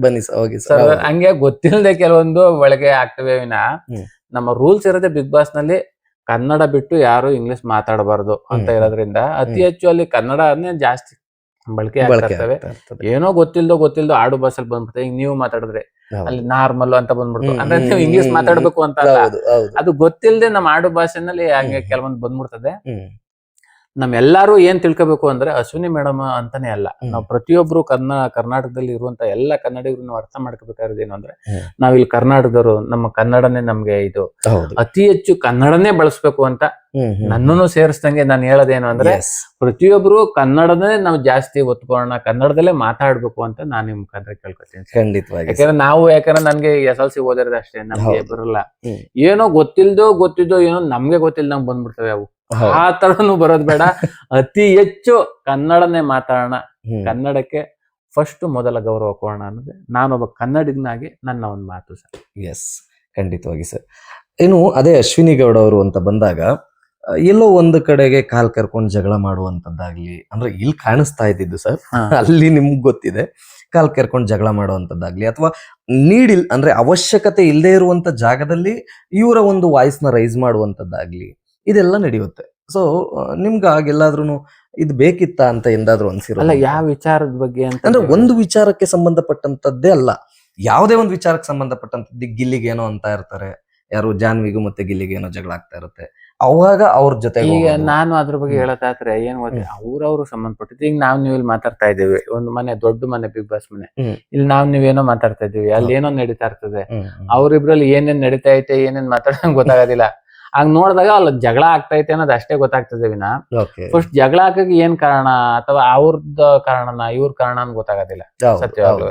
ಬನ್ನಿ ಸರ್, ಹೋಗಿ sir sir. ಹಂಗೆ ಗೊತ್ತಿಲ್ಲದೆ ಕೆಲವೊಂದು ಒಳಗೆ ಆಗ್ತವೆ ವಿನ ನಮ್ಮ ರೂಲ್ಸ್ ಇರೋದೇ ಬಿಗ್ ಬಾಸ್ ನಲ್ಲಿ ಕನ್ನಡ ಬಿಟ್ಟು ಯಾರು ಇಂಗ್ಲಿಷ್ ಮಾತಾಡಬಾರ್ದು ಅಂತ ಇರೋದ್ರಿಂದ ಅತಿ ಹೆಚ್ಚು ಅಲ್ಲಿ ಕನ್ನಡನೇ ಜಾಸ್ತಿ ಬಳಕೆ ಆಗ್ತಾ ಇರ್ತವೆ. ಏನೋ ಗೊತ್ತಿಲ್ದೋ ಆಡು ಭಾಷೆಲಿ ಬಂದ್ಬಿಡುತ್ತೆ. ಈಗ ನೀವು ಮಾತಾಡಿದ್ರೆ ಅಲ್ಲಿ ನಾರ್ಮಲ್ ಅಂತ ಬಂದ್ಬಿಡ್ತು ಅಂದ್ರೆ ನೀವು ಇಂಗ್ಲಿಷ್ ಮಾತಾಡ್ಬೇಕು ಅಂತ ಅಲ್ಲ, ಅದು ಗೊತ್ತಿಲ್ಲದೆ ನಮ್ಮ ಆಡು ಭಾಷೆನಲ್ಲಿ ಹಂಗೆ ಕೆಲವೊಂದು ಬಂದ್ಬಿಡ್ತದೆ. ನಮ್ಮೆಲ್ಲಾರು ಏನ್ ತಿಳ್ಕೊಬೇಕು ಅಂದ್ರೆ ಅಶ್ವಿನಿ ಮೇಡಮ್ ಅಂತಾನೆ ಅಲ್ಲ, ನಾವು ಪ್ರತಿಯೊಬ್ರು ಕರ್ನಾಟಕದಲ್ಲಿ ಇರುವಂತ ಎಲ್ಲ ಕನ್ನಡಿಗರು ನಾವು ಅರ್ಥ ಮಾಡ್ಕೋಬೇಕಾದ್ರೆ ಏನು ಅಂದ್ರೆ ನಾವಿಲ್ಲಿ ಕರ್ನಾಟಕದವರು, ನಮ್ಮ ಕನ್ನಡನೇ ನಮ್ಗೆ ಇದು, ಅತಿ ಹೆಚ್ಚು ಕನ್ನಡನೇ ಬಳಸ್ಬೇಕು ಅಂತ ನನ್ನನ್ನು ಸೇರಿಸ್ದಂಗೆ ನಾನು ಹೇಳೋದೇನು ಅಂದ್ರೆ ಪ್ರತಿಯೊಬ್ರು ಕನ್ನಡನೇ ನಾವು ಜಾಸ್ತಿ ಒತ್ಕೊಳ್ಳೋಣ, ಕನ್ನಡದಲ್ಲೇ ಮಾತಾಡ್ಬೇಕು ಅಂತ ನಾನು ನಿಮ್ ಮುಖಾಂತರ ಕೇಳ್ಕೊತೀನಿ. ಖಂಡಿತವಾಗಿ. ಯಾಕಂದ್ರೆ ನನ್ಗೆ SLC ಓದಿರೋದು ಅಷ್ಟೇ, ನಮ್ಗೆ ಬರಲ್ಲ. ಏನೋ ಗೊತ್ತಿದ್ದೋ ಏನೋ ನಮ್ಗೆ ಗೊತ್ತಿಲ್ದಂಗ್ ಬಂದ್ಬಿಡ್ತವೆ ಅವು. ಆ ತರನು ಬರೋದ್ ಬೇಡ, ಅತಿ ಹೆಚ್ಚು ಕನ್ನಡನೇ ಮಾತಾಡೋಣ, ಕನ್ನಡಕ್ಕೆ ಫಸ್ಟ್ ಮೊದಲ ಗೌರವ ಕೊಡೋಣ ಅನ್ನೋದೇ ನಾನೊಬ್ಬ ಕನ್ನಡಿಗನಾಗಿ ನನ್ನ ಒಂದು ಮಾತು ಸರ್. ಎಸ್, ಖಂಡಿತವಾಗಿ ಸರ್. ಇನ್ನು ಅದೇ ಅಶ್ವಿನಿ ಗೌಡ ಅವರು ಅಂತ ಬಂದಾಗ ಎಲ್ಲೋ ಒಂದು ಕಡೆಗೆ ಕಾಲ್ ಕರ್ಕೊಂಡು ಜಗಳ ಮಾಡುವಂತದ್ದಾಗ್ಲಿ, ಅಂದ್ರೆ ಇಲ್ಲಿ ಕಾಣಿಸ್ತಾ ಇದ್ದಿದ್ದು ಸರ್, ಅಲ್ಲಿ ನಿಮ್ಗೆ ಗೊತ್ತಿದೆ, ಕಾಲ್ ಕರ್ಕೊಂಡು ಜಗಳ ಮಾಡುವಂತದ್ದಾಗ್ಲಿ ಅಥವಾ ಅಂದ್ರೆ ಅವಶ್ಯಕತೆ ಇಲ್ಲದೆ ಇರುವಂತ ಜಾಗದಲ್ಲಿ ಇವರ ಒಂದು ವಾಯ್ಸ್ ನ ರೈಸ್ ಮಾಡುವಂತದ್ದಾಗ್ಲಿ, ಇದೆಲ್ಲ ನಡೆಯುತ್ತೆ. ಸೊ ನಿಮ್ಗೆ ಆಗೆಲ್ಲಾದ್ರೂ ಇದು ಬೇಕಿತ್ತ ಅಂತ ಎಂದಾದ್ರೂ ಅನ್ಸಿರೋ? ಅಲ್ಲ, ಯಾವ ವಿಚಾರದ ಬಗ್ಗೆ ಅಂತ ಅಂದ್ರೆ ಒಂದು ವಿಚಾರಕ್ಕೆ ಸಂಬಂಧಪಟ್ಟಂತದ್ದೇ ಅಲ್ಲ, ಯಾವುದೇ ಒಂದು ವಿಚಾರಕ್ಕೆ ಸಂಬಂಧಪಟ್ಟಂತದ್ದು. ಗಿಲ್ಲಿಗೇನೋ ಅಂತ ಇರ್ತಾರೆ, ಯಾರು ಜಾನ್ವಿಗೂ ಮತ್ತೆ ಗಿಲ್ಲಿಗೇನೋ ಜಗಳ ಆಗ್ತಾ ಇರುತ್ತೆ, ಅವಾಗ ಅವ್ರ ಜೊತೆ ಈಗ ನಾನು ಅದ್ರ ಬಗ್ಗೆ ಹೇಳತ್ತಾದ್ರೆ ಏನ್ ಗೊತ್ತೆ, ಅವ್ರವ್ರು ಸಂಬಂಧಪಟ್ಟಿದ್ದು. ಈಗ ನೀವು ಇಲ್ಲಿ ಮಾತಾಡ್ತಾ ಇದ್ದೀವಿ, ಒಂದು ಮನೆ, ದೊಡ್ಡ ಮನೆ, ಬಿಗ್ ಬಾಸ್ ಮನೆ, ಇಲ್ಲಿ ನೀವೇನೋ ಮಾತಾಡ್ತಾ ಇದ್ದೀವಿ, ಅಲ್ಲಿ ಏನೋ ನಡೀತಾ ಇರ್ತದೆ, ಅವ್ರಿಬ್ರಲ್ಲಿ ಏನೇನ್ ನಡೀತಾ ಐತೆ, ಏನೇನ್ ಮಾತಾಡೋದ್ ಗೊತ್ತಾಗೋದಿಲ್ಲ. ಹಂಗ ನೋಡಿದಾಗ ಅಲ್ಲಿ ಜಗಳ ಆಗ್ತೈತೆ ಅನ್ನೋದು ಅಷ್ಟೇ ಗೊತ್ತಾಗ್ತದೆ ವಿನ ಫಸ್ಟ್ ಜಗಳ ಹಾಕಕ್ಕೆ ಏನ್ ಕಾರಣ ಅಥವಾ ಅವ್ರದ್ದು ಕಾರಣನ ಇವ್ರ ಕಾರಣ ಅಂತ ಗೊತ್ತಾಗೋದಿಲ್ಲ ಸತ್ಯವಾಗ್ಲೂ.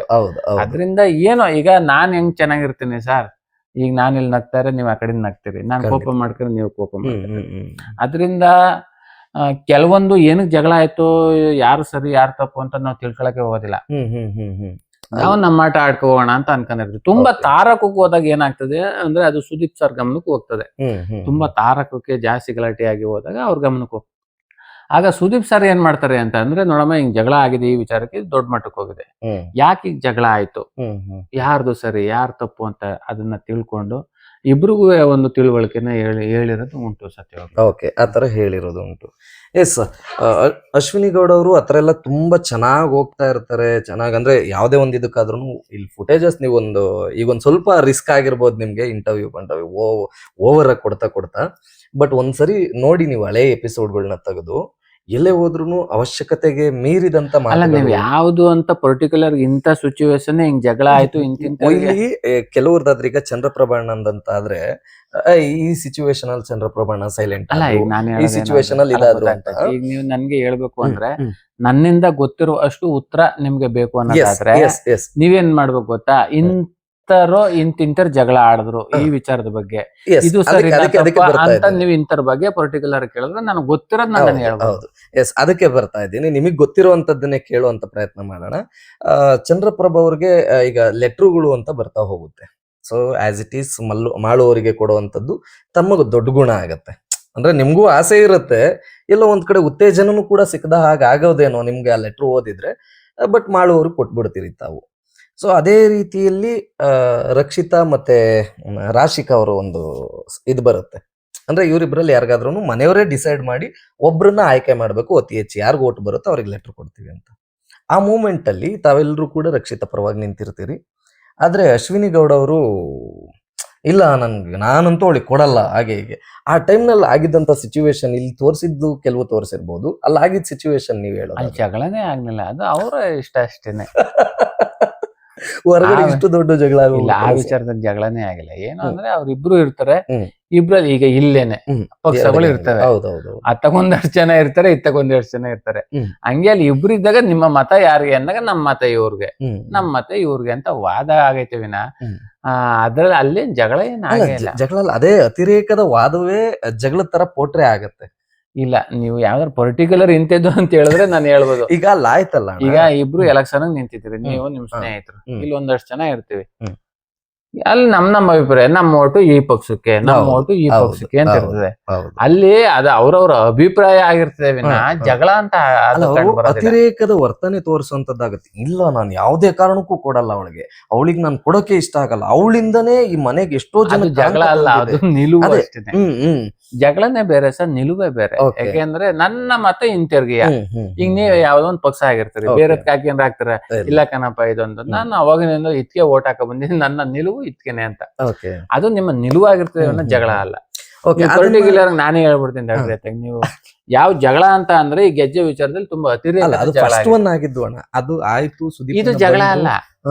ಅದ್ರಿಂದ ಏನೋ ಈಗ ನಾನ್ ಹೆಂಗ್ ಚೆನ್ನಾಗಿರ್ತೀನಿ ಸರ್, ಈಗ ನಾನ್ ಇಲ್ಲಿ ನಗ್ತಾರೆ, ನೀವ್ ಆ ಕಡೆ ನಗ್ತೀರಿ, ನಾನ್ ಕೋಪ ಮಾಡ್ತಾರೆ, ನೀವು ಕೋಪ ಮಾಡ್ತೀರಿ. ಅದ್ರಿಂದ ಕೆಲವೊಂದು ಏನಕ್ ಜಗಳ ಆಯ್ತು, ಯಾರು ಸರಿ ಯಾರು ತಪ್ಪು ಅಂತ ನಾವು ತಿಳ್ಕೊಳಕ್ಕೆ ಹೋಗೋದಿಲ್ಲ. ನಾವು ನಮ್ಮ ಆಟ ಆಡ್ಕೊ ಹೋಗೋಣ ಅಂತ ಅನ್ಕೊಂಡಿರ್ತೀವಿ. ತುಂಬಾ ತಾರಕಕ್ಕೆ ಹೋದಾಗ ಏನಾಗ್ತದೆ ಅಂದ್ರೆ ಅದು ಸುದೀಪ್ ಸರ್ ಗಮನಕ್ಕೆ ಹೋಗ್ತದೆ. ತುಂಬಾ ತಾರಕಕ್ಕೆ ಜಾಸ್ತಿ ಗಲಾಟೆ ಆಗಿ ಹೋದಾಗ ಅವ್ರ ಗಮನಕ್ಕೆ ಹೋಗ್ತದೆ. ಆಗ ಸುದೀಪ್ ಸರ್ ಏನ್ ಮಾಡ್ತಾರೆ ಅಂತ ಅಂದ್ರೆ, ನೋಡಮ್ಮ ಹಿಂಗ್ ಜಗಳ ಆಗಿದೆ, ಈ ವಿಚಾರಕ್ಕೆ ದೊಡ್ಡ ಮಟ್ಟಕ್ಕೆ ಹೋಗಿದೆ, ಯಾಕೆ ಈಗ ಜಗಳ ಆಯ್ತು, ಯಾರ್ದು ಸರಿ ಯಾರು ತಪ್ಪು ಅಂತ ಅದನ್ನ ತಿಳ್ಕೊಂಡು ಇಬ್ರಿಗೂ ಒಂದು ತಿಳುವಳಿಕೆನ ಹೇಳಿರೋದು ಉಂಟು ಸತ್ಯವಾಗಿ. ಓಕೆ, ಆತರ ಹೇಳಿರೋದು ಉಂಟು. ಎಸ್, ಅಶ್ವಿನಿ ಗೌಡ ಅವರು ಆತರ ಎಲ್ಲ ತುಂಬಾ ಚೆನ್ನಾಗಿ ಹೋಗ್ತಾ ಇರ್ತಾರೆ. ಚೆನ್ನಾಗ್ ಅಂದ್ರೆ ಯಾವ್ದೇ ಒಂದ್ ಇದಕ್ಕಾದ್ರೂ ಇಲ್ಲಿ ಫುಟೇಜಸ್ ನೀವು ಈಗ ಒಂದ್ ಸ್ವಲ್ಪ ರಿಸ್ಕ್ ಆಗಿರ್ಬೋದು ನಿಮ್ಗೆ, ಇಂಟರ್ವ್ಯೂ ಓವರ್ ಆಗಿ ಕೊಡ್ತಾ ಬಟ್ ಒಂದ್ಸರಿ ನೋಡಿ ನೀವು ಹಳೆ ಎಪಿಸೋಡ್ಗಳನ್ನ ತೆಗೆದು ಎಲ್ಲೇ ಹೋದ್ರು ಅವಶ್ಯಕತೆಗೆ ಮೀರಿದಂತ ನೀವು ಯಾವ್ದು ಅಂತ ಪರ್ಟಿಕ್ಯುಲರ್ ಇಂತ ಸಿಚುವೇಶನ್ ಹಿಂಗ್ ಜಗಳ ಆಯ್ತು ಇಲ್ಲಿ ಕೆಲವ್ರದಾದ್ರೆ ಈಗ ಚಂದ್ರಪ್ರಭಾಣಂದ್ ಅಂತ ಆದ್ರೆ ಈ ಸಿಚುವೇಶನ್ ಅಲ್ಲಿ ಚಂದ್ರಪ್ರಭಾಣ ಸೈಲೆಂಟ್ ಅಲ್ಲ, ಈಗ ಈ ಸಿಚುವೇಶನ್ ಅಲ್ಲಿ ಇದಾದ್ರು ಅಂತ ಈಗ ನೀವು ನನ್ಗೆ ಹೇಳ್ಬೇಕು ಅಂದ್ರೆ ನನ್ನಿಂದ ಗೊತ್ತಿರೋ ಅಷ್ಟು ಉತ್ತರ ನಿಮ್ಗೆ ಬೇಕು ಅನ್ನೋದಾದ್ರೆ ನೀವೇನ್ ಮಾಡ್ಬೇಕು ಗೊತ್ತಾ, ಇಂತರ್ ಜಗಳ ಆಡಿದ್ರು ಈ ವಿಚಾರದ ಬಗ್ಗೆ, ಇದು ಸರಿ ಅಂತ ನೀವು ಇಂತರ ಬಗ್ಗೆ ಪರ್ಟಿಕ್ಯುಲರ್ ಕೇಳಿದ್ರೆ ನನಗೆ ಗೊತ್ತಿರೋದ್ ನಾನು ಹೇಳ್ಬಹುದು. ಎಸ್, ಅದಕ್ಕೆ ಬರ್ತಾ ಇದ್ದೀನಿ, ನಿಮಗ್ ಗೊತ್ತಿರುವಂತದ್ದನ್ನೇ ಕೇಳುವಂತ ಪ್ರಯತ್ನ ಮಾಡೋಣ. ಚಂದ್ರಪ್ರಭಾ ಅವ್ರಿಗೆ ಈಗ ಲೆಟ್ರುಗಳು ಅಂತ ಬರ್ತಾ ಹೋಗುತ್ತೆ. ಸೊ ಆಸ್ ಇಟ್ ಈಸ್ ಮಾಳುವವರಿಗೆ ಕೊಡುವಂತದ್ದು ತಮಗ ದೊಡ್ಡ ಗುಣ ಆಗತ್ತೆ. ಅಂದ್ರೆ ನಿಮ್ಗೂ ಆಸೆ ಇರುತ್ತೆ, ಎಲ್ಲೋ ಒಂದ್ ಕಡೆ ಉತ್ತೇಜನೂ ಕೂಡ ಸಿಕ್ಕದ ಹಾಗಾಗೋದೇನೋ ನಿಮ್ಗೆ ಆ ಲೆಟ್ರ್ ಓದಿದ್ರೆ, ಬಟ್ ಮಾಳುವವ್ರಿಗೆ ಕೊಟ್ಬಿಡ್ತೀರಿ ತಾವು. ಸೊ ಅದೇ ರೀತಿಯಲ್ಲಿ ರಕ್ಷಿತಾ ಮತ್ತೆ ರಾಶಿಕಾ ಅವರ ಒಂದು ಇದು ಬರುತ್ತೆ. ಅಂದ್ರೆ ಇವರಿಬ್ರಲ್ಲಿ ಯಾರಿಗಾದ್ರೂ ಮನೆಯವರೇ ಡಿಸೈಡ್ ಮಾಡಿ ಒಬ್ರನ್ನ ಆಯ್ಕೆ ಮಾಡ್ಬೇಕು, ಅತಿ ಹೆಚ್ಚು ಯಾರಿಗೂ ಓಟ್ ಬರುತ್ತೋ ಅವ್ರಿಗೆ ಲೆಟರ್ ಕೊಡ್ತೀವಿ ಅಂತ. ಆ ಮೂಮೆಂಟ್ ಅಲ್ಲಿ ತಾವೆಲ್ಲರೂ ಕೂಡ ರಕ್ಷಿತಾ ಪರವಾಗಿ ನಿಂತಿರ್ತೀರಿ. ಆದ್ರೆ ಅಶ್ವಿನಿ ಗೌಡ ಅವರು ಇಲ್ಲ ನಾನಂತೂ ಅವಳಿಗೆ ಕೊಡಲ್ಲ ಹಾಗೆ ಹೀಗೆ. ಆ ಟೈಮ್ನಲ್ಲಿ ಆಗಿದ್ದಂತ ಸಿಚುವೇಶನ್ ಇಲ್ಲಿ ತೋರಿಸಿದ್ದು ಕೆಲವು ತೋರಿಸಿರ್ಬೋದು, ಅಲ್ಲಿ ಆಗಿದ್ದ ಸಿಚುವೇಶನ್ ನೀವು ಹೇಳೋದು ಜಗಳನೇ ಆಗ್ಲಿಲ್ಲ, ಅದು ಅವರ ಇಷ್ಟ ಅಷ್ಟೇನೆ. ಹೊರಗಡೆ ಇಷ್ಟು ದೊಡ್ಡ ಜಗಳ ಇಲ್ಲ, ಆ ವಿಚಾರದಲ್ಲಿ ಜಗಳನೇ ಆಗಿಲ್ಲ. ಏನು ಅಂದ್ರೆ ಅವ್ರಿಬ್ರು ಇರ್ತಾರೆ, ಇಬ್ರಲ್ಲಿ ಈಗ ಇಲ್ಲೇನೆ ಪಕ್ಷಗಳು ಇರ್ತವೆ, ಅತ್ತಗೊಂದಷ್ಟು ಜನ ಇರ್ತಾರೆ, ಇತ್ತಗೊಂದಷ್ಟು ಜನ ಇರ್ತಾರೆ. ಹಂಗೆ ಅಲ್ಲಿ ಇಬ್ರು ಇದ್ದಾಗ ನಿಮ್ಮ ಮತ ಯಾರಿಗೆ ಅಂದಾಗ ನಮ್ಮ ಮತ ಇವ್ರಿಗೆ, ನಮ್ಮ ಮತ ಇವ್ರಿಗೆ ಅಂತ ವಾದ ಆಗೈತೆ ವಿನ ಅದ್ರಲ್ಲಿ ಅಲ್ಲಿ ಜಗಳ ಏನಾಗಿಲ್ಲ. ಜಗಳ ಅದೇ ಅತಿರೇಕದ ವಾದವೇ ಜಗಳದ ತರ ಪೋಟ್ರೆ ಆಗತ್ತೆ. ಇಲ್ಲ, ನೀವು ಯಾವ್ದಾರು ಪರ್ಟಿಕ್ಯುಲರ್ ಇಂತಿದ್ದು ಅಂತ ಹೇಳಿದ್ರೆ ನಾನು ಹೇಳ್ಬೋದು. ಈಗ ಅಲ್ಲ ಆಯ್ತಲ್ಲ, ಈಗ ಇಬ್ರು ಎಲೆಕ್ಷನ್ ನಿಂತಿದ್ದೀರಿ, ನೀವು ನಿಮ್ ಸ್ನೇಹಿತರು, ಇಲ್ಲಿ ಒಂದಷ್ಟು ಜನ ಇರ್ತೀವಿ. ಅಲ್ಲಿ ನಮ್ಮ ಅಭಿಪ್ರಾಯ, ನಮ್ಮ ಓಟು ಈ ಪಕ್ಷಕ್ಕೆ, ನಮ್ಮ ಹೌದು, ಓಟು ಈ ಹೌದು, ಪಕ್ಷಕ್ಕೆ ಅಂತ ಹೌದು, ಇರ್ತದೆ. ಹೌದು. ಅಲ್ಲಿ ಅದು ಅವ್ರವ್ರ ಅಭಿಪ್ರಾಯ ಆಗಿರ್ತದೆ ವಿನ ಜಗಳ ಅಂತ ಅಲ್ಲ, ಅದು ಅವರು ಕಂಡು ಬರೋದಿಲ್ಲ. ಅತಿರೇಕದ ವರ್ತನೆ ತೋರಿಸುವಂತದ್ದಾಗತ್ತೆ. ಇಲ್ಲ, ನಾನು ಯಾವುದೇ ಕಾರಣಕ್ಕೂ ಕೊಡಲ್ಲ ಅವಳಿಗೆ ನಾನು ಕೊಡೋಕೆ ಇಷ್ಟ ಆಗಲ್ಲ, ಅವಳಿಂದನೇ ಈ ಮನೆಗೆ ಎಷ್ಟೋ ಅದು ಜನ ಜಗಳ ಅಲ್ಲ, ಅದು ನಿಲುವು ಅದೇ. ಅಷ್ಟೇನೆ. ಹ್ಮ್. ಜಗಳನೇ ಬೇರೆ ಸರ್, ನಿಲುವೇ ಬೇರೆ. Okay. ಯಾಕೆಂದ್ರೆ ನನ್ನ ಮತ ಹಿಂತಿರ್ಗಿಯ. ಈಗ ನೀವ್ ಹ್ಮ್. ಯಾವ್ದೋ ಒಂದ್ ಪಕ್ಷ ಆಗಿರ್ತೀರಿ, Okay. ಬೇರೆ ಹಾಕಿದ್ರೆ ಹಾಕ್ತಾರೆ, ಇಲ್ಲ. ಇಲ್ಲ ಕಣಪ್ಪ ಇದೊಂದು ನಾನು ಅವಾಗಿನಿಂದ ಇದ್ಕೆ ಓಟ್ ಹಾಕ ಬಂದಿದ್ದೀನಿ, ನನ್ನ ನಿಲುವು ಇದ್ಕೆನೆ ಅಂತ. Okay. ಅದು ನಿಮ್ಮ ನಿಲುವಾಗಿರ್ತದೆ, ಜಗಳ ಅಲ್ಲ. ಪರ್ಟಿಕ್ಯುಲರ್ ನಾನೇ ಹೇಳ್ಬಿಡ್ತೀನಿ ತಡ್ರಿ, ನೀವು ಯಾವ ಜಗಳ ಅಂತ ಅಂದ್ರೆ ಈ ಗೆಜ್ಜೆ ವಿಚಾರದಲ್ಲಿ ತುಂಬಾ ಅತಿರೇಕ ಅದು ಜಗಳ ಫಸ್ಟ್ ಆಗಿದೆ. ಒನ್ ಆಗಿದ್ದು ಅಣ್ಣ, ಅದು ಆಯ್ತು. ಸುದೀಪ್ ಇದು ಜಗಳ ಅಲ್ಲ,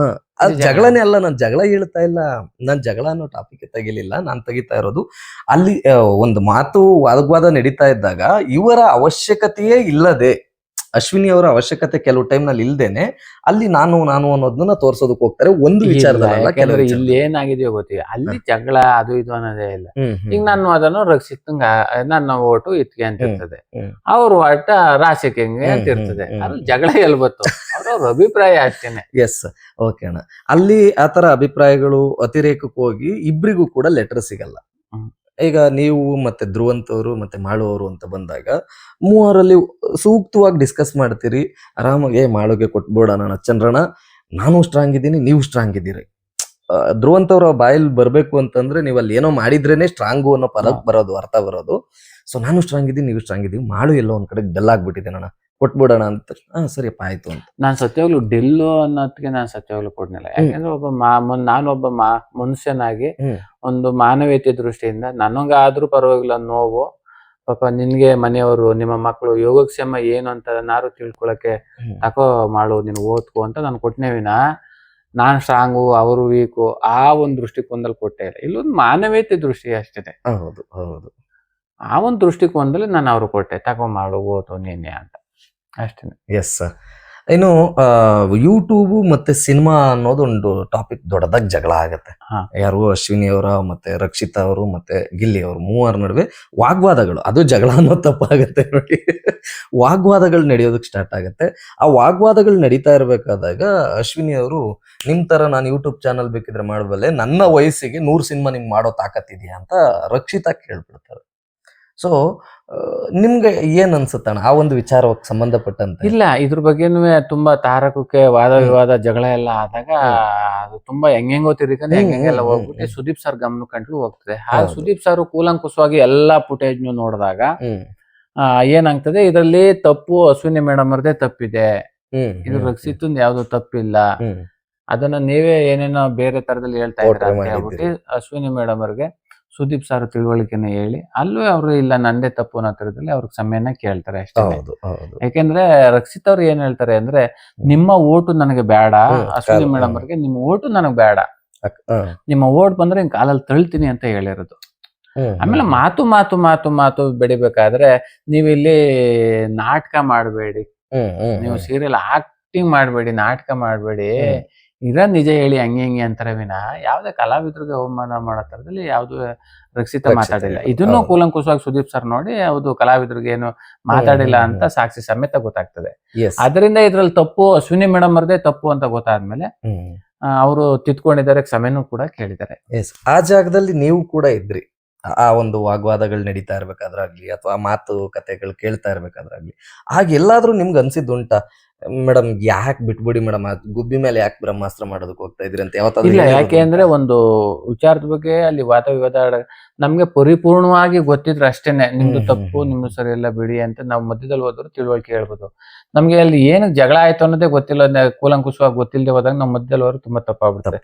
ಅದು ಜಗಳನೇ ಅಲ್ಲ. ನಾನ್ ಜಗಳ ಹೇಳ್ತಾ ಇಲ್ಲ, ನಾನ್ ಜಗಳ ಅನ್ನೋ ಟಾಪಿಕ್ ತೆಗಿಲಿಲ್ಲ. ನಾನ್ ತೆಗಿತಾ ಇರೋದು ಅಲ್ಲಿ ಒಂದು ಮಾತು ವಾದವಾದ ನಡೀತಾ ಇದ್ದಾಗ ಇವರ ಅವಶ್ಯಕತೆಯೇ ಇಲ್ಲದೆ, ಅಶ್ವಿನಿ ಅವರ ಅವಶ್ಯಕತೆ ಕೆಲವು ಟೈಮ್ ನಲ್ಲಿ ಇಲ್ದೇನೆ ಅಲ್ಲಿ ನಾನು ಅನ್ನೋದನ್ನ ತೋರ್ಸೋದಕ್ ಹೋಗ್ತಾರೆ ಒಂದು ವಿಚಾರದಲ್ಲ. ಯಾಕಂದ್ರೆ ಇಲ್ಲಿ ಏನಾಗಿದೆಯೋ ಗೊತ್ತಿಲ್ಲ, ಅಲ್ಲಿ ಜಗಳ ಅದು ಇದು ಅನ್ನೋದೇ ಇಲ್ಲ. ಈಗ ನಾನು ಅದನ್ನು ರಕ್ಷಿತಂಗ ನನ್ನ ಓಟು ಇತ್ಗೆ ಅಂತ ಇರ್ತದೆ, ಅವ್ರ ಓಟ ರಾಶಿಕೆಂಗೆ ಅಂತ ಇರ್ತದೆ. ಅದು ಜಗಳ ಎಲ್ಲಿ ಬತ್ತು, ಅವ್ರವ್ರ ಅಭಿಪ್ರಾಯ ಅಷ್ಟೇನೆ. ಎಸ್, ಓಕೆ ಅಣ್ಣ. ಅಲ್ಲಿ ಆತರ ಅಭಿಪ್ರಾಯಗಳು ಅತಿರೇಕಕ್ಕೆ ಹೋಗಿ ಇಬ್ರಿಗೂ ಕೂಡ ಲೆಟರ್ ಸಿಗಲ್ಲ. ಈಗ ನೀವು ಮತ್ತೆ ಧ್ರುವಂತ್ ಅವರು ಮತ್ತೆ ಮಾಳುವವರು ಅಂತ ಬಂದಾಗ ಮೂವರಲ್ಲಿ ಸೂಕ್ತವಾಗಿ ಡಿಸ್ಕಸ್ ಮಾಡ್ತೀರಿ, ಆರಾಮಾಗಿ ಮಾಳುಗೆ ಕೊಟ್ಬಿಡೋಣ ಚಂದ್ರಣ್ಣ, ನಾನು ಸ್ಟ್ರಾಂಗ್ ಇದ್ದೀನಿ, ನೀವು ಸ್ಟ್ರಾಂಗ್ ಇದ್ದೀರಿ. ಧ್ರುವಂತ್ ಅವರ ಬಾಯಲ್ಲಿ ಬರ್ಬೇಕು ಅಂತಂದ್ರೆ ನೀವು ಅಲ್ಲಿ ಏನೋ ಮಾಡಿದ್ರೇನೆ ಸ್ಟ್ರಾಂಗು ಅನ್ನೋ ಪದ ಬರೋದು, ಅರ್ಥ ಬರೋದು. ಸೊ ನಾನು ಸ್ಟ್ರಾಂಗ್ ಇದ್ದೀನಿ, ನೀವು ಸ್ಟ್ರಾಂಗ್ ಇದ್ದೀವಿ, ಮಾಳು ಎಲ್ಲೋ ಒಂದ್ ಕಡೆ ಡೆಲ್ ಆಗ್ಬಿಟ್ಟಿದೆ ಅಣ್ಣ, ಕೊಟ್ಬಿಡೋಣ ಅಂತ. ಸರಿಯಪ್ಪ ಆಯ್ತು ಅಂತ. ನಾನ್ ಸತ್ಯವಾಗ್ಲು ಡೆಲ್ಲು ಅನ್ನೋದಕ್ಕೆ ನಾನು ಸತ್ಯವಾಗ್ಲು ಕೊಡ್ನಿಲ್ಲ. ಯಾಕಂದ್ರೆ ನಾನೊಬ್ಬ ಮನುಷ್ಯನಾಗಿ ಒಂದು ಮಾನವೀಯತೆ ದೃಷ್ಟಿಯಿಂದ ನನಗಾದ್ರೂ ಪರವಾಗಿಲ್ಲ ನೋವು, ಪಾಪ ನಿನ್ಗೆ ಮನೆಯವರು ನಿಮ್ಮ ಮಕ್ಕಳು ಯೋಗಕ್ಷೇಮ ಏನು ಅಂತ ನಾರು ತಿಳ್ಕೊಳಕ್ಕೆ ತಕೋ ಮಾಡು, ನೀನು ಓದ್ಕೋ ಅಂತ ನಾನು ಕೊಟ್ಟನೇವಿನ ನಾನ್ ಸ್ಟ್ರಾಂಗು ಅವರು ವೀಕು ಆ ಒಂದ್ ದೃಷ್ಟಿಕೋನದಲ್ಲಿ ಕೊಟ್ಟೆ ಇಲ್ಲ. ಇಲ್ಲೊಂದು ಮಾನವೀಯತೆ ದೃಷ್ಟಿ ಅಷ್ಟೇ. ಹೌದು ಹೌದು, ಆ ಒಂದು ದೃಷ್ಟಿಕೋನದಲ್ಲಿ ನಾನು ಅವ್ರು ಕೊಟ್ಟೆ, ತಗೋ ಮಾಡು ಓದು ನೀನೆ ಅಂತ ಅಷ್ಟೇ. ಎಸ್. ಇನ್ನು ಯೂಟ್ಯೂಬ್ ಮತ್ತೆ ಸಿನಿಮಾ ಅನ್ನೋದೊಂದು ಟಾಪಿಕ್ ದೊಡ್ಡದಾಗಿ ಜಗಳ ಆಗತ್ತೆ. ಯಾರು ಅಶ್ವಿನಿ ಅವರ ಮತ್ತೆ ರಕ್ಷಿತಾ ಅವರು ಮತ್ತೆ ಗಿಲ್ಲಿ ಅವರು ಮೂವರ ನಡುವೆ ವಾಗ್ವಾದಗಳು, ಅದು ಜಗಳ ಅನ್ನೋ ತಪ್ಪಾಗತ್ತೆ ನೋಡಿ. ವಾಗ್ವಾದಗಳು ನಡೆಯೋದಕ್ಕೆ ಸ್ಟಾರ್ಟ್ ಆಗತ್ತೆ. ಆ ವಾಗ್ವಾದಗಳು ನಡೀತಾ ಇರ್ಬೇಕಾದಾಗ ಅಶ್ವಿನಿ ಅವರು ನಿಮ್ ತರ ನಾನು ಯೂಟ್ಯೂಬ್ ಚಾನಲ್ ಬೇಕಿದ್ರೆ ಮಾಡಬಲ್ಲೆ, ನನ್ನ ವಯಸ್ಸಿಗೆ 100 ಸಿನಿಮಾ ನಿಮ್ಗೆ ಮಾಡೋ ತಾಕತ್ತಿದೆಯಾ ಅಂತ ರಕ್ಷಿತಾ ಕೇಳ್ಬಿಡ್ತಾರೆ. ಸೊ ನಿಮ್ಗೆ ಏನ್ ಅನ್ಸುತ್ತಣ್ಣ ಆ ಒಂದು ವಿಚಾರಕ್ಕೆ ಸಂಬಂಧಪಟ್ಟಂತೆ? ಇಲ್ಲ, ಇದ್ರ ಬಗ್ಗೆನೂ ತುಂಬಾ ತಾರಕಕ್ಕೆ ವಾದ ವಿವಾದ ಜಗಳ ಎಲ್ಲ ಆದಾಗ ಅದು ತುಂಬಾ ಹೆಂಗೆಂಗೋ ತಿರ್ಕೊಂಡು ಹೆಂಗೆಲ್ಲ ಹೋಗ್ಬಿಟ್ಟು ಸುದೀಪ್ ಸರ್ ಗಮನ ಕಂಡ್ಲು ಹೋಗ್ತದೆ. ಆ ಸುದೀಪ್ ಸರ್ ಕೂಲಂಕುಷವಾಗಿ ಎಲ್ಲಾ ಫುಟೇಜ್ ನೋಡಿದಾಗ ಏನಾಗ್ತದೆ, ಇದರಲ್ಲಿ ತಪ್ಪು ಅಶ್ವಿನಿ ಮೇಡಮ್ ಅವ್ರದೇ ತಪ್ಪಿದೆ, ಇದು ರಕ್ಷಿತಂದ್ ಯಾವ್ದು ತಪ್ಪಿಲ್ಲ, ಅದನ್ನ ನೀವೇ ಏನೇನೋ ಬೇರೆ ತರದಲ್ಲಿ ಹೇಳ್ತಾ ಇದ್ದೀರಾ ಅಂತ ಹೇಳ್ಬಿಟ್ಟು ಅಶ್ವಿನಿ ಮೇಡಮ್ ಅವ್ರಿಗೆ ಸುದೀಪ್ ಸರ್ ತಿಳುವಳಿಕೆನ ಹೇಳಿ ಅಲ್ಲೂ ಅವ್ರು ಇಲ್ಲ ನಂದೇ ತಪ್ಪು ಅನ್ನೋ ತರದಲ್ಲಿ ಅವ್ರಿಗೆ ಕ್ಷಮೆಯನ್ನ ಕೇಳ್ತಾರೆ ಅಷ್ಟೇ. ಯಾಕೆಂದ್ರೆ ರಕ್ಷಿತ್ ಅವ್ರು ಏನ್ ಹೇಳ್ತಾರೆ ಅಂದ್ರೆ, ನಿಮ್ಮ ಓಟು ನನಗೆ ಬೇಡ, ಅಶ್ವಿನಿ ಮೇಡಮ್ ಅವ್ರಿಗೆ ನಿಮ್ಮ ಓಟು ನನಗ್ ಬೇಡ, ನಿಮ್ಮ ಓಟ್ ಬಂದ್ರೆ ನಿನ್ ಕಾಲಲ್ಲಿ ತಳ್ತೀನಿ ಅಂತ ಹೇಳಿರೋದು. ಆಮೇಲೆ ಮಾತು ಮಾತು ಮಾತು ಮಾತು ಬೆಳಿಬೇಕಾದ್ರೆ ನೀವಿಲ್ಲಿ ನಾಟಕ ಮಾಡ್ಬೇಡಿ, ನೀವು ಸೀರಿಯಲ್ ಆಕ್ಟಿಂಗ್ ಮಾಡ್ಬೇಡಿ, ನಾಟಕ ಮಾಡ್ಬೇಡಿ, ಇರ ನಿಜ ಹೇಳಿ ಹಂಗೆ ಹಿಂಗೆ ಅಂತಾರೆ ವಿನ ಯಾವ್ದೇ ಕಲಾವಿದ್ರಿಗೆ ಅವಮಾನ ಮಾಡೋ ತರದಲ್ಲಿ ಯಾವ್ದು ರಕ್ಷಿತ ಮಾತಾಡಿಲ್ಲ. ಇದನ್ನು ಕೂಲಂಕುಷವಾಗಿ ಸುದೀಪ್ ಸರ್ ನೋಡಿ ಯಾವ್ದು ಕಲಾವಿದ್ರಿಗೆ ಏನು ಮಾತಾಡಿಲ್ಲ ಅಂತ ಸಾಕ್ಷಿ ಸಮೇತ ಗೊತ್ತಾಗ್ತದೆ. ಅದರಿಂದ ಇದ್ರಲ್ಲಿ ತಪ್ಪು ಅಶ್ವಿನಿ ಮೇಡಮ್ ಅವ್ರದೇ ತಪ್ಪು ಅಂತ ಗೊತ್ತಾದ್ಮೇಲೆ ಅವರು ತಿದ್ಕೊಂಡಿದ್ದಾರೆ, ಕ್ಷಮೆನೂ ಕೂಡ ಕೇಳಿದ್ದಾರೆ. ಆ ಜಾಗದಲ್ಲಿ ನೀವು ಕೂಡ ಇದ್ರಿ, ಆ ಒಂದು ವಾಗ್ವಾದಗಳು ನಡೀತಾ ಇರ್ಬೇಕಾದ್ರಾಗ್ಲಿ ಅಥವಾ ಮಾತುಕತೆಗಳು ಕೇಳ್ತಾ ಇರ್ಬೇಕಾದ್ರಾಗ್ಲಿ, ಆಗ ಎಲ್ಲಾದ್ರೂ ನಿಮ್ಗೆ ಅನ್ಸಿದ್ದುಂಟಾ ಮೇಡಮ್ ಯಾಕೆ ಬಿಟ್ಬಿಡಿ ಮೇಡಮ್, ಗುಬ್ಬಿ ಮೇಲೆ ಯಾಕೆ ಬ್ರಹ್ಮಾಸ್ತ್ರ ಮಾಡೋದಕ್ಕೆ ಹೋಗ್ತಾ ಇದ್ರಿ ಅಂತ ಯಾವತ್ತಾದ್ರೂ? ಇಲ್ಲ, ಯಾಕೆ ಅಂದ್ರೆ ಒಂದು ವಿಚಾರದ ಬಗ್ಗೆ ಅಲ್ಲಿ ವಾದ ವಿವಾದ ನಮ್ಗೆ ಪರಿಪೂರ್ಣವಾಗಿ ಗೊತ್ತಿದ್ರೆ ಅಷ್ಟೇನೆ ನಿಮ್ದು ತಪ್ಪು ನಿಮ್ದು ಸರಿ ಇಲ್ಲ ಬಿಡಿ ಅಂತ ನಾವು ಮಧ್ಯದಲ್ಲಿ ಹೋದ್ರು ತಿಳುವಳಿಕೆ ಹೇಳ್ಬೋದು. ನಮ್ಗೆ ಅಲ್ಲಿ ಏನಕ್ಕೆ ಜಗಳ ಆಯ್ತು ಅನ್ನೋದೇ ಗೊತ್ತಿಲ್ಲ, ಕೂಲಂಕುಷವಾಗಿ ಗೊತ್ತಿಲ್ಲದೆ ಹೋದಾಗ ನಾವು ಮಧ್ಯದಲ್ಲಿ ಹೋದ್ರು ತುಂಬಾ ತಪ್ಪಾಗ್ಬಿಡ್ತಾರೆ.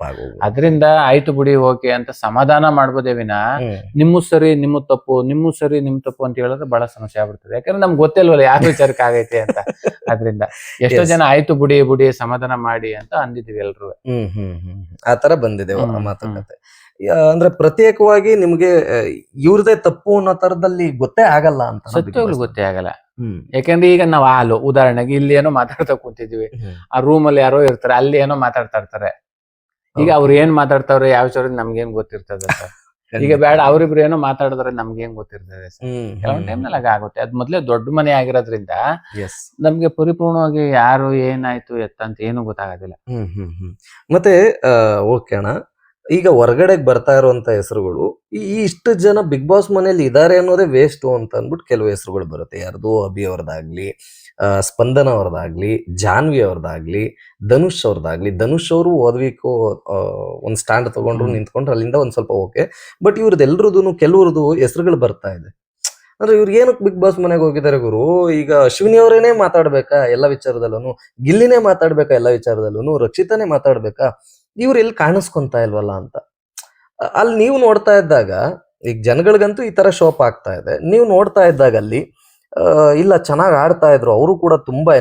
ಅದರಿಂದ ಆಯ್ತು ಬಿಡಿ ಓಕೆ ಅಂತ ಸಮಾಧಾನ ಮಾಡ್ಬೋದೇ ವಿನ ನಿಮ್ಮ ಸರಿ ನಿಮ್ಮ ತಪ್ಪು ನಿಮ್ಮ ಸರಿ ನಿಮ್ ತಪ್ಪು ಅಂತ ಹೇಳಿದ್ರೆ ಬಹಳ ಸಮಸ್ಯೆ ಆಗ್ಬಿಡ್ತದೆ. ಯಾಕಂದ್ರೆ ನಮ್ಗೆ ಗೊತ್ತಿಲ್ವಲ್ಲ ಯಾವ ವಿಚಾರಕ್ಕೆ ಆಗೈತೆ ಅಂತ. ಅದ್ರಿಂದ ಎಷ್ಟೋ ಜನ ಆಯ್ತು ಬಿಡಿ ಬಿಡಿ ಸಮಾಧಾನ ಮಾಡಿ ಅಂತ ಅಂದಿದೀವಿ ಎಲ್ರು. ಆತರ ಬಂದಿದೆ ಮಾತುಕತೆ. ಅಂದ್ರೆ ಪ್ರತ್ಯೇಕವಾಗಿ ನಿಮ್ಗೆ ಇವ್ರದೇ ತಪ್ಪು ಅನ್ನೋ ತರದಲ್ಲಿ ಗೊತ್ತೇ ಆಗಲ್ಲ ಅಂತ? ಸತ್ಯವಾಗ್ಲೂ ಗೊತ್ತೇ ಆಗಲ್ಲ. ಯಾಕಂದ್ರೆ ಈಗ ನಾವ್ ಹಾಲು ಉದಾಹರಣೆಗೆ ಇಲ್ಲಿ ಏನೋ ಮಾತಾಡ್ತಾ ಕೂತಿದ್ವಿ, ಆ ರೂಮ್ ಅಲ್ಲಿ ಯಾರೋ ಇರ್ತಾರೆ, ಅಲ್ಲಿ ಏನೋ ಮಾತಾಡ್ತಾ ಇರ್ತಾರೆ. ಈಗ ಅವ್ರು ಏನ್ ಮಾತಾಡ್ತಾವ್ರೆ ಯಾವ ವಿಚಾರ ನಮ್ಗೇನ್ ಗೊತ್ತಿರ್ತದೆ ಸರ್? ಈಗ ಬೇಡ ಅವ್ರಿಬ್ರು ಏನೋ ಮಾತಾಡಿದ್ರೆ ನಮ್ಗೇನ್ ಗೊತ್ತಿರ್ತದೆ ಸರ್? ಕೆಲವೊಂದ್ ಟೈಮ್ ನಲ್ಲಿ ಆಗುತ್ತೆ. ಅದ್ ಮೊದ್ಲೇ ದೊಡ್ಡ ಮನೆ ಆಗಿರೋದ್ರಿಂದ ನಮ್ಗೆ ಪರಿಪೂರ್ಣವಾಗಿ ಯಾರು ಏನಾಯ್ತು ಎತ್ತ ಅಂತ ಏನು ಗೊತ್ತಾಗೋದಿಲ್ಲ. ಮತ್ತೆ ಓಕೆ ಅಣ್ಣ, ಈಗ ಹೊರಗಡೆಗೆ ಬರ್ತಾ ಇರುವಂತ ಹೆಸರುಗಳು ಈ ಇಷ್ಟು ಜನ ಬಿಗ್ ಬಾಸ್ ಮನೇಲಿ ಇದಾರೆ ಅನ್ನೋದೇ ವೇಸ್ಟ್ ಅಂತ ಅಂದ್ಬಿಟ್ಟು ಕೆಲವು ಹೆಸರುಗಳು ಬರುತ್ತೆ. ಯಾರ್ದು ಅಭಿ ಅವ್ರದ್ದಾಗ್ಲಿ, ಸ್ಪಂದನ ಅವ್ರದ್ದಾಗ್ಲಿ, ಜಾನ್ವಿ ಅವ್ರದ್ದಾಗ್ಲಿ, ಧನುಷ್ ಅವ್ರದ್ದಾಗ್ಲಿ. ಧನುಷ್ ಅವರು ಹೋದ ವೀಕು ಒಂದ್ ಸ್ಟ್ಯಾಂಡ್ ತಗೊಂಡ್ರು, ನಿಂತ್ಕೊಂಡ್ರು, ಅಲ್ಲಿಂದ ಒಂದ್ ಸ್ವಲ್ಪ ಓಕೆ. ಬಟ್ ಇವ್ರದ್ದೆಲ್ರದ್ದು ಕೆಲವ್ರದ್ದು ಹೆಸರುಗಳು ಬರ್ತಾ ಇದೆ. ಅಂದ್ರೆ ಇವ್ರು ಏನಕ್ಕೆ ಬಿಗ್ ಬಾಸ್ ಮನೆಗೆ ಹೋಗಿದ್ದಾರೆ ಗುರು? ಈಗ ಅಶ್ವಿನಿ ಅವರೇನೆ ಮಾತಾಡ್ಬೇಕಾ ಎಲ್ಲ ವಿಚಾರದಲ್ಲೂ? ಗಿಲ್ಲಿನೇ ಮಾತಾಡ್ಬೇಕಾ ಎಲ್ಲ ವಿಚಾರದಲ್ಲೂ? ರಕ್ಷಿತಾನೇ ಮಾತಾಡ್ಬೇಕಾ? ಇವ್ರು ಎಲ್ಲಿ ಕಾಣಿಸ್ಕೊಂತಾ ಇಲ್ವಲ್ಲ ಅಂತ. ಅಲ್ಲಿ ನೀವು ನೋಡ್ತಾ ಇದ್ದಾಗ, ಈಗ ಜನಗಳಿಗಂತೂ ಈ ತರ ಶೋಪ್ ಆಗ್ತಾ ಇದೆ. ನೀವು ನೋಡ್ತಾ ಇದ್ದಾಗ ಅಲ್ಲಿ ಇಲ್ಲ ಚೆನ್ನಾಗಿ ಆಡ್ತಾ ಇದ್ರು, ಅವರು ಕೂಡ ತುಂಬಾ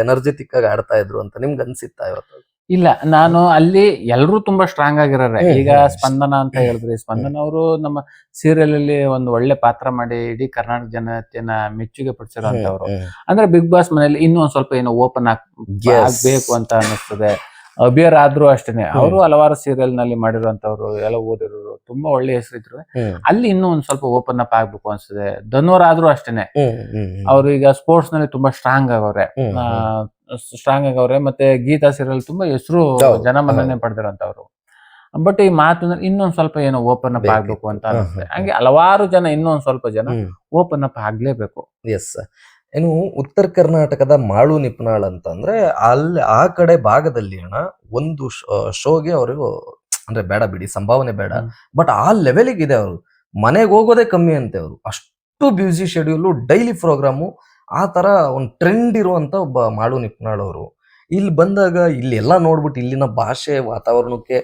ಎನರ್ಜೆಟಿಕ್ ಆಗಿ ಆಡ್ತಾ ಇದ್ರು ಅಂತ ನಿಮ್ಗೆ ಅನ್ಸಿತ್ತಾ ಇವತ್ತು? ಇಲ್ಲ, ನಾನು ಅಲ್ಲಿ ಎಲ್ರೂ ತುಂಬಾ ಸ್ಟ್ರಾಂಗ್ ಆಗಿದ್ದಾರೆ. ಈಗ ಹ್ಮ್. ಸ್ಪಂದನ ಅಂತ ಹೇಳಿದ್ರಿ, ಸ್ಪಂದನ ಅವರು ನಮ್ಮ ಸೀರಿಯಲ್ ಅಲ್ಲಿ ಒಂದು ಒಳ್ಳೆ ಪಾತ್ರ ಮಾಡಿ ಇಡೀ ಕರ್ನಾಟಕ ಜನತೆಯನ್ನ ಮೆಚ್ಚುಗೆ ಪಡಿಸಿರೋಂಥವ್ರು. ಅಂದ್ರೆ ಬಿಗ್ ಬಾಸ್ ಮನೇಲಿ ಇನ್ನೂ ಒಂದ್ ಸ್ವಲ್ಪ ಏನೋ ಓಪನ್ Yes. ಆಗ್ಬೇಕು ಅಂತ ಅನ್ನಿಸ್ತದೆ. ಅಭಿಯರ್ ಆದ್ರೂ ಅಷ್ಟೇನೆ, ಅವರು ಹಲವಾರು ಸೀರಿಯಲ್ ನಲ್ಲಿ ಮಾಡಿರುವಂತವ್ರು, ಎಲ್ಲ ಓದಿರೋರು, ತುಂಬಾ ಒಳ್ಳೆ ಹೆಸರಿದ್ರು. ಅಲ್ಲಿ ಇನ್ನೂ ಒಂದ್ ಸ್ವಲ್ಪ ಓಪನ್ ಅಪ್ ಆಗ್ಬೇಕು ಅನ್ಸ್ತದೆ. ಧನುರ್ ಆದ್ರೂ ಅಷ್ಟೇನೆ, ಅವ್ರು ಈಗ ಸ್ಪೋರ್ಟ್ಸ್ ನಲ್ಲಿ ತುಂಬಾ ಸ್ಟ್ರಾಂಗ್ ಆಗವ್ರೆ. ಮತ್ತೆ ಗೀತಾ ಸೀರಿಯಲ್ ತುಂಬಾ ಹೆಸರು ಹೌದು, ಜನಮನ್ನಣೆ ಹೌದು. ಪಡೆದಿರೋಂಥವ್ರು. ಬಟ್ ಈ ಮಾತು ಇನ್ನೊಂದ್ ಸ್ವಲ್ಪ ಏನೋ ಓಪನ್ ಅಪ್ ಆಗ್ಬೇಕು ಬೇಕಿತ್ತು. ಅಂತ ಅನಿಸುತ್ತೆ. ಹಂಗೆ ಹಲವಾರು ಜನ, ಇನ್ನೊಂದ್ ಸ್ವಲ್ಪ ಜನ ಓಪನ್ ಅಪ್ ಆಗ್ಲೇಬೇಕು. ಎಸ್. ಏನು ಉತ್ತರ ಕರ್ನಾಟಕದ ಮಾಳು ನಿಪ್ನಾಳ್ ಅಂತಂದ್ರೆ ಅಲ್ಲಿ ಆ ಕಡೆ ಭಾಗದಲ್ಲಿ ಅಣ್ಣ ಒಂದು ಶೋಗೆ ಅವರು, ಅಂದ್ರೆ ಬೇಡ ಬಿಡಿ, ಸಂಭಾವನೆ ಬೇಡ, ಬಟ್ ಆ ಲೆವೆಲಿಗೆ ಇದೆ. ಅವರು ಮನೆಗೆ ಹೋಗೋದೇ ಕಮ್ಮಿ ಅಂತೆ. ಅವರು ಅಷ್ಟು ಬ್ಯುಸಿ ಶೆಡ್ಯೂಲು, ಡೈಲಿ ಪ್ರೋಗ್ರಾಮು, ಆ ತರ ಒಂದು ಟ್ರೆಂಡ್ ಇರುವಂತ ಒಬ್ಬ ಮಾಳು ನಿಪ್ನಾಳ್ ಅವರು ಇಲ್ಲಿ ಬಂದಾಗ ಇಲ್ಲಿ ಎಲ್ಲ ನೋಡ್ಬಿಟ್ಟು ಇಲ್ಲಿನ ಭಾಷೆ ವಾತಾವರಣಕ್ಕೆ